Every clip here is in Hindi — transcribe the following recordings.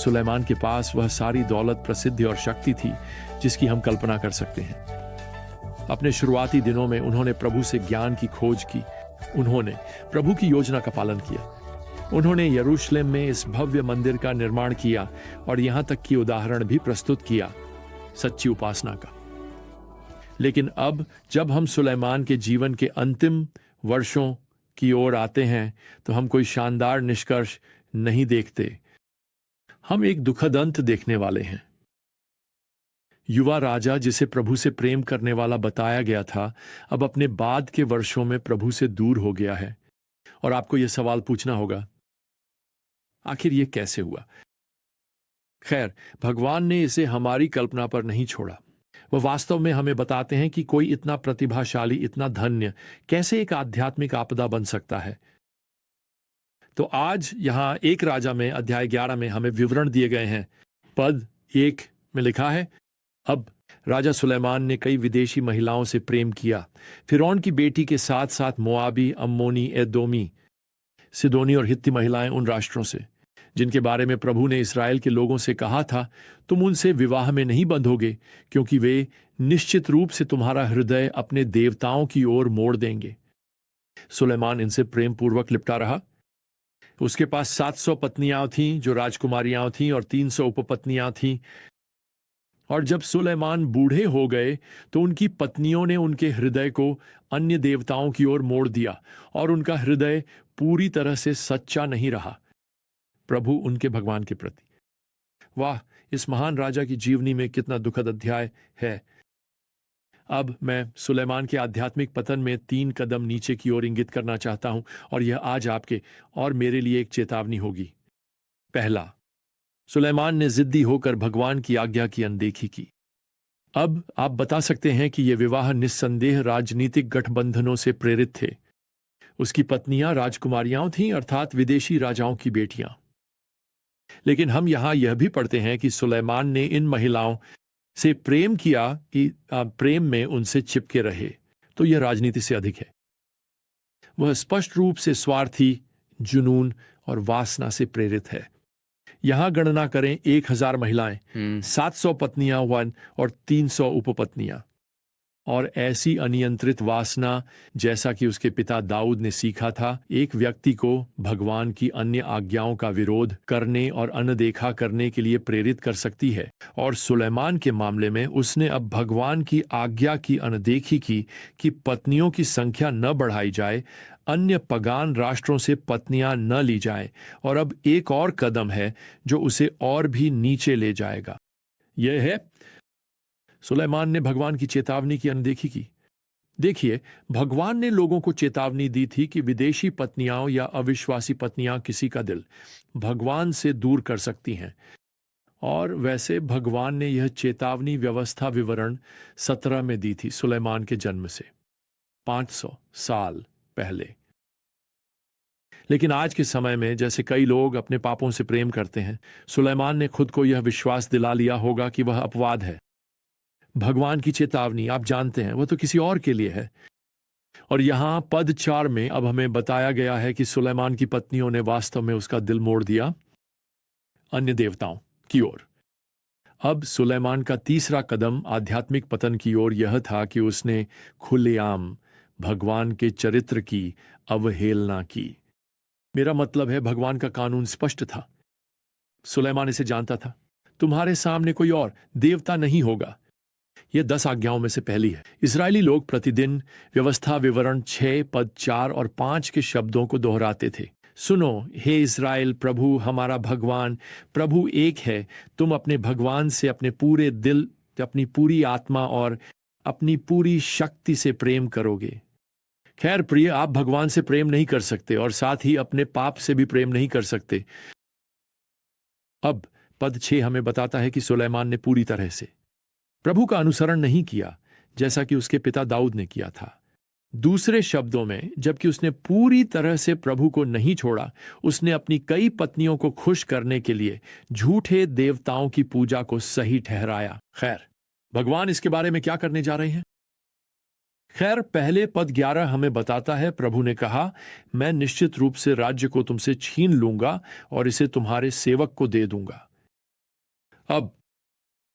सुलेमान के पास वह सारी दौलत, प्रसिद्धि और शक्ति थी जिसकी हम कल्पना कर सकते हैं। अपने शुरुआती दिनों में उन्होंने प्रभु से ज्ञान की खोज की। उन्होंने प्रभु की योजना का पालन किया। उन्होंने यरूशलेम में इस भव्य मंदिर का निर्माण किया और यहां तक कि उदाहरण भी प्रस्तुत किया सच्ची उपासना का। लेकिन अब जब हम सुलेमान के जीवन के अंतिम वर्षों की ओर आते हैं तो हम कोई शानदार निष्कर्ष नहीं देखते। हम एक दुखद अंत देखने वाले हैं। युवा राजा, जिसे प्रभु से प्रेम करने वाला बताया गया था, अब अपने बाद के वर्षों में प्रभु से दूर हो गया है। और आपको यह सवाल पूछना होगा, आखिर यह कैसे हुआ? खैर, भगवान ने इसे हमारी कल्पना पर नहीं छोड़ा। वह वास्तव में हमें बताते हैं कि कोई इतना प्रतिभाशाली, इतना धन्य कैसे एक आध्यात्मिक आपदा बन सकता है। तो आज यहां 1 राजा में अध्याय 11 में हमें विवरण दिए गए हैं। पद 1 में लिखा है, अब राजा सुलेमान ने कई विदेशी महिलाओं से प्रेम किया। फिरौन की बेटी के साथ साथ मोआबी, अम्मोनी, एदोमी, सिदोनी और हित्ती महिलाएं उन राष्ट्रों से जिनके बारे में प्रभु ने इस्राएल के लोगों से कहा था, तुम उनसे विवाह में नहीं बंधोगे, क्योंकि वे निश्चित रूप से तुम्हारा हृदय अपने देवताओं की ओर मोड़ देंगे। सुलेमान इनसे प्रेम पूर्वक लिपटा रहा। उसके पास 700 पत्नियां थीं जो राजकुमारियां थीं और 300 उपपत्नियां थीं। और जब सुलेमान बूढ़े हो गए तो उनकी पत्नियों ने उनके हृदय को अन्य देवताओं की ओर मोड़ दिया और उनका हृदय पूरी तरह से सच्चा नहीं रहा प्रभु उनके भगवान के प्रति। वाह, इस महान राजा की जीवनी में कितना दुखद अध्याय है। अब मैं सुलेमान के आध्यात्मिक पतन में 3 कदम नीचे की ओर इंगित करना चाहता हूं और यह आज आपके और मेरे लिए एक चेतावनी होगी। पहला, सुलेमान ने जिद्दी होकर भगवान की आज्ञा की अनदेखी की। अब आप बता सकते हैं कि यह विवाह निस्संदेह राजनीतिक गठबंधनों से प्रेरित थे। उसकी पत्नियां राजकुमारियां थीं, अर्थात विदेशी राजाओं की बेटियां। लेकिन हम यहां यह भी पढ़ते हैं कि सुलेमान ने इन महिलाओं से प्रेम किया कि प्रेम में उनसे चिपके रहे। तो यह राजनीति से अधिक है। वह स्पष्ट रूप से स्वार्थी, जुनून और वासना से प्रेरित है। यहां गणना करें 1000 महिलाएं, 700 पत्नियां और 300 उपपत्नियां। और ऐसी अनियंत्रित वासना, जैसा कि उसके पिता दाऊद ने सीखा था, एक व्यक्ति को भगवान की अन्य आज्ञाओं का विरोध करने और अनदेखा करने के लिए प्रेरित कर सकती है। और सुलेमान के मामले में उसने अब भगवान की आज्ञा की अनदेखी की कि पत्नियों की संख्या न बढ़ाई जाए, अन्य पगान राष्ट्रों से पत्नियां न ली जाए। और अब एक और कदम है जो उसे और भी नीचे ले जाएगा। यह है, सुलेमान ने भगवान की चेतावनी की अनदेखी की। देखिए, भगवान ने लोगों को चेतावनी दी थी कि विदेशी पत्नियां या अविश्वासी पत्नियां किसी का दिल भगवान से दूर कर सकती हैं। और वैसे भगवान ने यह चेतावनी व्यवस्था विवरण 17 में दी थी, सुलेमान के जन्म से 500 साल पहले। लेकिन आज के समय में, जैसे कई लोग अपने पापों से प्रेम करते हैं, सुलेमान ने खुद को यह विश्वास दिला लिया होगा कि वह अपवाद है। भगवान की चेतावनी, आप जानते हैं, वह तो किसी और के लिए है। और यहां पद 4 में अब हमें बताया गया है कि सुलेमान की पत्नियों ने वास्तव में उसका दिल मोड़ दिया अन्य देवताओं की ओर। अब सुलेमान का तीसरा कदम आध्यात्मिक पतन की ओर यह था कि उसने खुलेआम भगवान के चरित्र की अवहेलना की। मेरा मतलब है, भगवान का कानून स्पष्ट था। सुलेमान इसे जानता था। तुम्हारे सामने कोई और देवता नहीं होगा। यह 10 आज्ञाओं में से पहली है। इस्राएली लोग प्रतिदिन व्यवस्था विवरण 6 पद 4 और 5 के शब्दों को दोहराते थे। सुनो हे इस्राएल, प्रभु हमारा भगवान प्रभु एक है। तुम अपने भगवान से अपने पूरे दिल, अपनी पूरी आत्मा और अपनी पूरी शक्ति से प्रेम करोगे। खैर प्रिय, आप भगवान से प्रेम नहीं कर सकते और साथ ही अपने पाप से भी प्रेम नहीं कर सकते। अब पद 6 हमें बताता है कि सुलेमान ने पूरी तरह से प्रभु का अनुसरण नहीं किया, जैसा कि उसके पिता दाऊद ने किया था। दूसरे शब्दों में, जबकि उसने पूरी तरह से प्रभु को नहीं छोड़ा, उसने अपनी कई पत्नियों को खुश करने के लिए झूठे देवताओं की पूजा को सही ठहराया। खैर, भगवान इसके बारे में क्या करने जा रहे हैं? खैर, पहले पद 11 हमें बताता है, प्रभु ने कहा, मैं निश्चित रूप से राज्य को तुमसे छीन लूंगा और इसे तुम्हारे सेवक को दे दूंगा। अब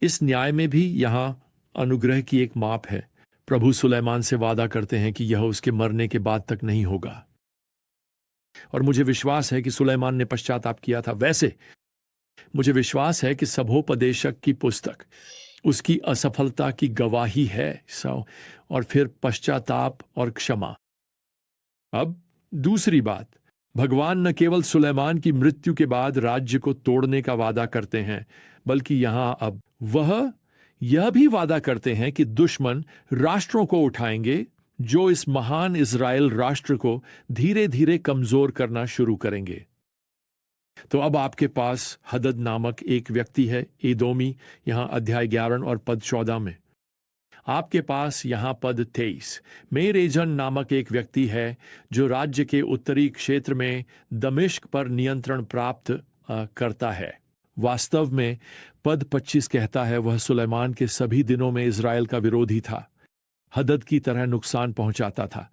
इस न्याय में भी यहां अनुग्रह की एक माप है। प्रभु सुलेमान से वादा करते हैं कि यह उसके मरने के बाद तक नहीं होगा, और मुझे विश्वास है कि सुलेमान ने पश्चाताप किया था। वैसे मुझे विश्वास है कि सभोपदेशक की पुस्तक उसकी असफलता की गवाही है, और फिर पश्चाताप और क्षमा। अब दूसरी बात, भगवान न केवल सुलेमान की मृत्यु के बाद राज्य को तोड़ने का वादा करते हैं, बल्कि यहां अब वह यह भी वादा करते हैं कि दुश्मन राष्ट्रों को उठाएंगे जो इस महान इज़राइल राष्ट्र को धीरे धीरे कमजोर करना शुरू करेंगे। तो अब आपके पास हदद नामक एक व्यक्ति है, एदोमी, यहां अध्याय 11 और पद 14 में। आपके पास यहां पद 23 में रेजन नामक एक व्यक्ति है जो राज्य के उत्तरी क्षेत्र में दमिश्क पर नियंत्रण प्राप्त करता है। वास्तव में पद 25 कहता है वह सुलेमान के सभी दिनों में इज़राइल का विरोधी था, हदद की तरह नुकसान पहुंचाता था।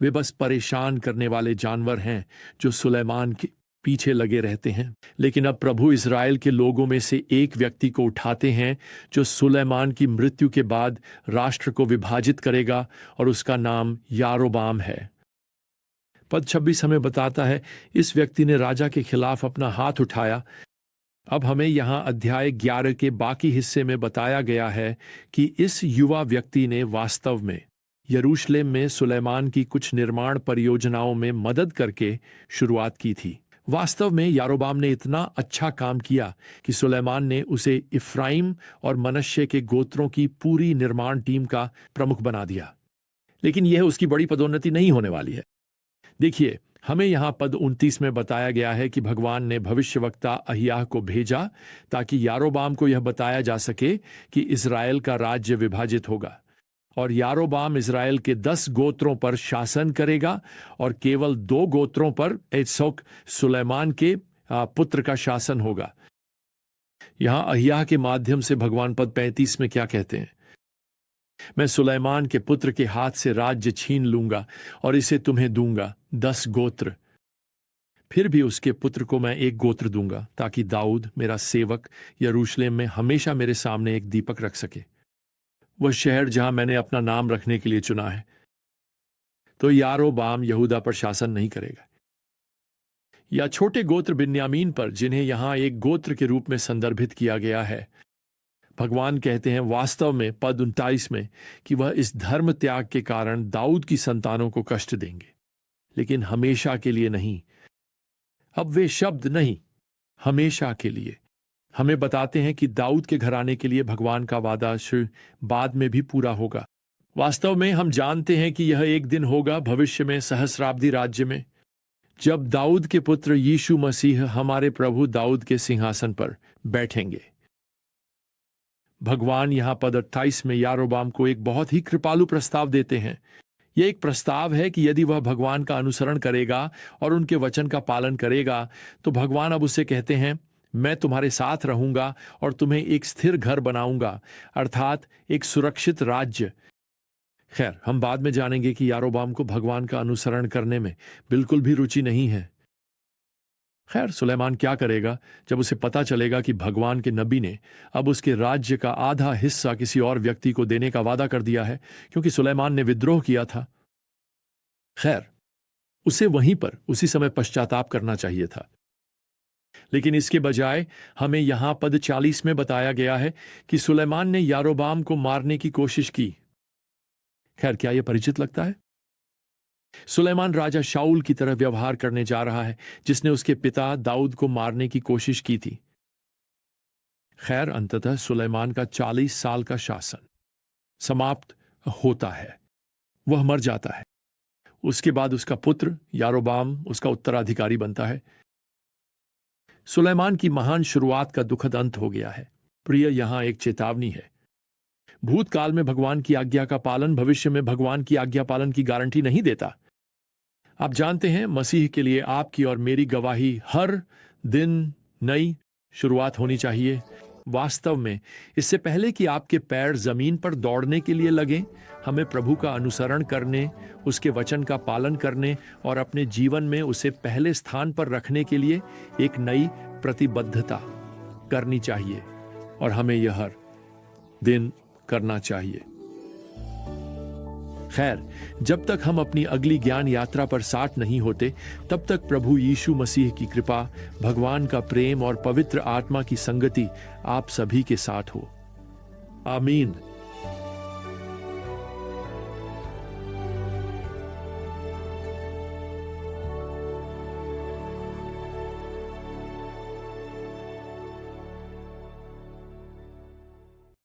वे बस परेशान करने वाले जानवर हैं जो सुलेमान के पीछे लगे रहते हैं। लेकिन अब प्रभु इज़राइल के लोगों में से एक व्यक्ति को उठाते हैं जो सुलेमान की मृत्यु के बाद राष्ट्र को विभाजित करेगा, और उसका नाम यारोबाम है। पद 26 हमें बताता है इस व्यक्ति ने राजा के खिलाफ अपना हाथ उठाया। अब हमें यहां अध्याय 11 के बाकी हिस्से में बताया गया है कि इस युवा व्यक्ति ने वास्तव में यरूशलेम में सुलेमान की कुछ निर्माण परियोजनाओं में मदद करके शुरुआत की थी। वास्तव में यारोबाम ने इतना अच्छा काम किया कि सुलेमान ने उसे इफ्राइम और मनश्शे के गोत्रों की पूरी निर्माण टीम का प्रमुख बना दिया। लेकिन यह उसकी बड़ी पदोन्नति नहीं होने वाली है। देखिए, हमें यहां पद 29 में बताया गया है कि भगवान ने भविष्यवक्ता अहिय्याह को भेजा ताकि यारोबाम को यह बताया जा सके कि इज़राइल का राज्य विभाजित होगा, और यारोबाम इज़राइल के 10 गोत्रों पर शासन करेगा, और केवल 2 गोत्रों पर एत्सोक सुलेमान के पुत्र का शासन होगा। यहां अहिय्याह के माध्यम से भगवान पद 35 में क्या कहते हैं? मैं सुलेमान के पुत्र के हाथ से राज्य छीन लूंगा और इसे तुम्हें दूंगा, 10 गोत्र। फिर भी उसके पुत्र को मैं 1 गोत्र दूंगा, ताकि दाऊद मेरा सेवक यरूशलेम में हमेशा मेरे सामने एक दीपक रख सके, वह शहर जहां मैंने अपना नाम रखने के लिए चुना है। तो यारोबाम यहूदा पर शासन नहीं करेगा, या छोटे गोत्र बिन्यामीन पर, जिन्हें यहां एक गोत्र के रूप में संदर्भित किया गया है। भगवान कहते हैं वास्तव में पद 29 में कि वह इस धर्म त्याग के कारण दाऊद की संतानों को कष्ट देंगे, लेकिन हमेशा के लिए नहीं। अब वे शब्द नहीं, हमेशा के लिए, हमें बताते हैं कि दाऊद के घराने के लिए भगवान का वादा बाद में भी पूरा होगा। वास्तव में हम जानते हैं कि यह एक दिन होगा भविष्य में सहस्राब्दी राज्य में, जब दाऊद के पुत्र यीशु मसीह हमारे प्रभु दाऊद के सिंहासन पर बैठेंगे। भगवान यहां पद 28 में यारोबाम को एक बहुत ही कृपालु प्रस्ताव देते हैं। यह एक प्रस्ताव है कि यदि वह भगवान का अनुसरण करेगा और उनके वचन का पालन करेगा, तो भगवान अब उसे कहते हैं, मैं तुम्हारे साथ रहूंगा और तुम्हें एक स्थिर घर बनाऊंगा, अर्थात एक सुरक्षित राज्य। खैर, हम बाद में जानेंगे कि यारोबाम को भगवान का अनुसरण करने में बिल्कुल भी रुचि नहीं है। खैर, सुलेमान क्या करेगा जब उसे पता चलेगा कि भगवान के नबी ने अब उसके राज्य का आधा हिस्सा किसी और व्यक्ति को देने का वादा कर दिया है, क्योंकि सुलेमान ने विद्रोह किया था। खैर, उसे वहीं पर उसी समय पश्चाताप करना चाहिए था, लेकिन इसके बजाय हमें यहां पद 40 में बताया गया है कि सुलेमान ने यारोबाम को मारने की कोशिश की। खैर, क्या यह परिचित लगता है? सुलेमान राजा शाऊल की तरह व्यवहार करने जा रहा है, जिसने उसके पिता दाऊद को मारने की कोशिश की थी। खैर, अंततः सुलेमान का 40 साल का शासन समाप्त होता है, वह मर जाता है। उसके बाद उसका पुत्र यारोबाम उसका उत्तराधिकारी बनता है। सुलेमान की महान शुरुआत का दुखद अंत हो गया है। प्रिय, यहां एक चेतावनी है। भूतकाल में भगवान की आज्ञा का पालन भविष्य में भगवान की आज्ञा पालन की गारंटी नहीं देता। आप जानते हैं, मसीह के लिए आपकी और मेरी गवाही हर दिन नई शुरुआत होनी चाहिए। वास्तव में इससे पहले कि आपके पैर जमीन पर दौड़ने के लिए लगें, हमें प्रभु का अनुसरण करने, उसके वचन का पालन करने और अपने जीवन में उसे पहले स्थान पर रखने के लिए एक नई प्रतिबद्धता करनी चाहिए। और हमें यह हर दिन करना चाहिए। खैर, जब तक हम अपनी अगली ज्ञान यात्रा पर साथ नहीं होते, तब तक प्रभु यीशु मसीह की कृपा, भगवान का प्रेम और पवित्र आत्मा की संगति आप सभी के साथ हो। आमीन।